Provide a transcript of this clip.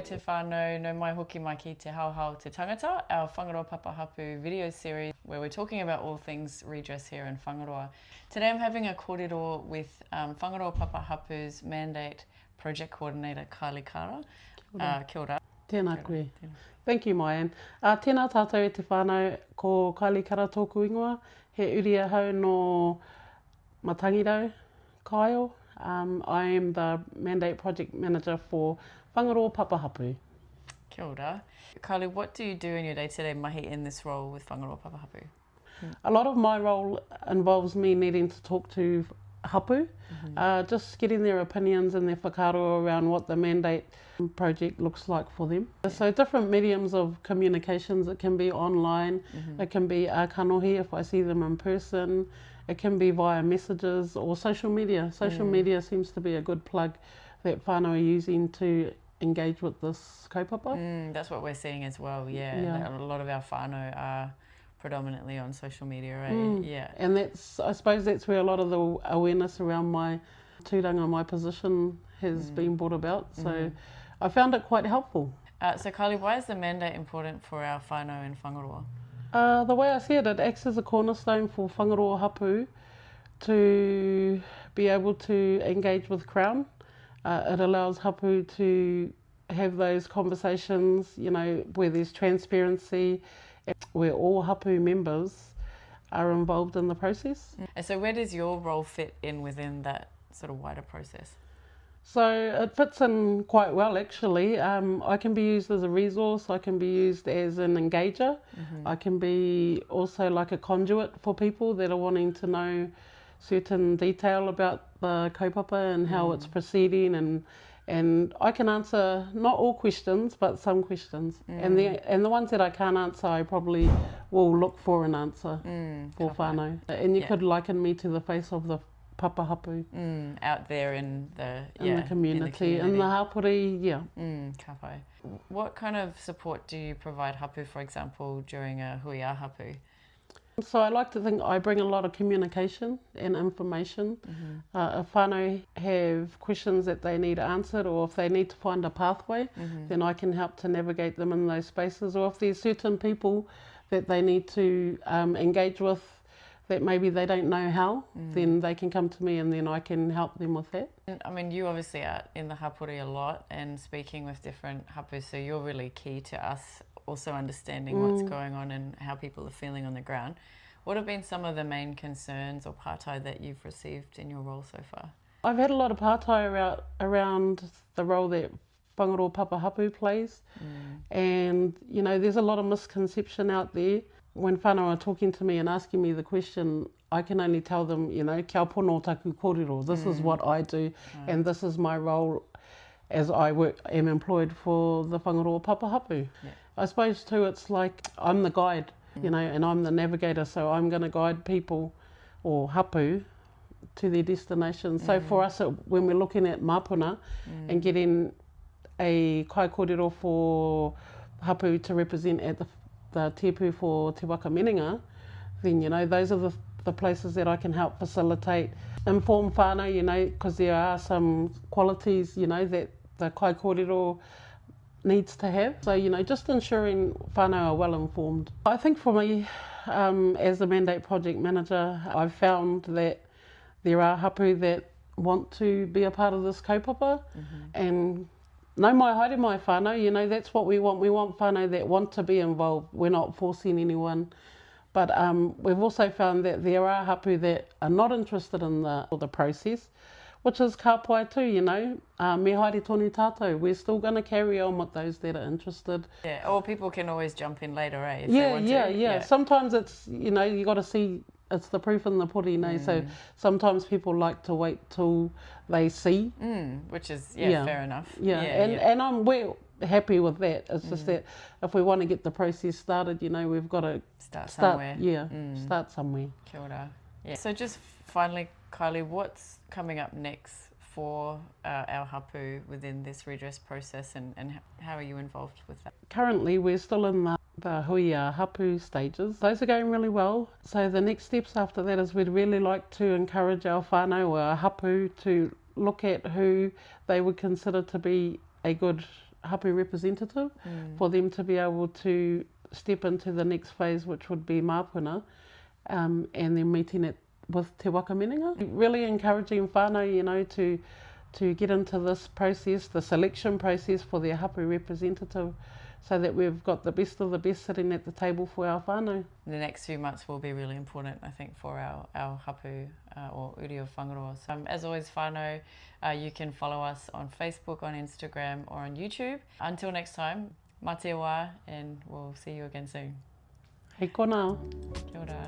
te whānau, no mai hoki mai ki te Haohao Te Tangata, our Whangaroa Hapū video series where we're talking about all things redress here in Whangaroa. Today I'm having a kōrero with Whangaroa Hapū's mandate project coordinator Kylie Kara. Kia ora. Tēnā koe. Thank you, Mai. Tēnā tātou e te whānau, ko Kylie Kara tōku ingoa, he hui-ā-hapū no Matangirau, Kaio. I am the mandate project manager for Whangaroa Hapū. Kia ora. Kylie, what do you do in your day-to-day mahi in this role with Whangaroa Hapū? A lot of my role involves me needing to talk to hapu, just getting their opinions and their whakaaro around what the mandate project looks like for them. So different mediums of communications, it can be online, it can be kanohi if I see them in person, it can be via messages or social media. Social media seems to be a good plug that whānau are using to engage with this kaupapa. That's what we're seeing as well, yeah. A lot of our whānau are predominantly on social media, right? Yeah. And I suppose that's where a lot of the awareness around my tūranga, my position has been brought about. So I found it quite helpful. So Kylie, why is the mandate important for our whānau in Whangaroa? The way I see it, it acts as a cornerstone for Whangaroa Hapū to be able to engage with Crown. It allows Hapū to have those conversations, you know, where there's transparency, where all Hapū members are involved in the process. And so where does your role fit in within that sort of wider process? So it fits in quite well, actually. I can be used as a resource, I can be used as an engager, I can be also like a conduit for people that are wanting to know certain detail about the kaupapa and how it's proceeding, and I can answer not all questions but some questions, and the ones that I can't answer I probably will look for an answer for whānau. And you could liken me to the face of the papa hapu out there in the community, in the hapuri, ka pai. What kind of support do you provide hapu, for example, during a hui-ā-hapū? So I like to think I bring a lot of communication and information. If whānau have questions that they need answered, or if they need to find a pathway, then I can help to navigate them in those spaces. Or if there's certain people that they need to engage with that maybe they don't know how, then they can come to me and then I can help them with that. I mean, you obviously are in the hapuri a lot and speaking with different hapu, so you're really key to us also understanding what's going on and how people are feeling on the ground. What have been some of the main concerns or pātai that you've received in your role so far? I've had a lot of pātai around the role that Whangaroa Hapū plays, and you know, there's a lot of misconception out there. When whānau are talking to me and asking me the question, I can only tell them, you know, kia pono taku kōrero, this is what I do, and this is my role as I am employed for the Whangaroa Hapū. I suppose too, it's like I'm the guide, you know, and I'm the navigator, so I'm going to guide people or hapu to their destination. So for us, when we're looking at mapuna and getting a kai kōrero for hapu to represent at the tepu for Te Waka Meninga, then, you know, those are the places that I can help facilitate, inform whānau, you know, because there are some qualities, you know, that the kai kōrero needs to have. So, you know, just ensuring whānau are well informed. I think for me, as a mandate project manager, I've found that there are hapu that want to be a part of this kaupapa, and no mai haere mai whānau, you know, that's what we want. We want whānau that want to be involved. We're not forcing anyone. But we've also found that there are hapu that are not interested in the process, which is ka pai too, you know. Me haere tonu tātou. We're still going to carry on with those that are interested. Yeah, or people can always jump in later, if they want to. Yeah. Sometimes it's, you know, you got to see, it's the proof in the pudding, you know. So sometimes people like to wait till they see. Which is, fair enough. And we're happy with that. It's just that if we want to get the process started, you know, we've got to start somewhere. Start somewhere. Kia ora. Yeah. So just finally, Kylie, what's coming up next for our hapu within this redress process, and how are you involved with that? Currently, we're still in the hui-ā-hapū stages. Those are going really well. So the next steps after that is we'd really like to encourage our whānau, our hapu, to look at who they would consider to be a good hapu representative for them to be able to step into the next phase, which would be māpuna, and then meeting it with te waka minenga. Really encouraging whānau, you know, to get into this process, the selection process for their hapu representative, so that we've got the best of the best sitting at the table for our whānau. The next few months will be really important, I think, for our hapu or uri of Whangaroa. So, as always, whānau, you can follow us on Facebook, on Instagram, or on YouTube. Until next time, mā te wā, and we'll see you again soon. Hei kona. Kia ora.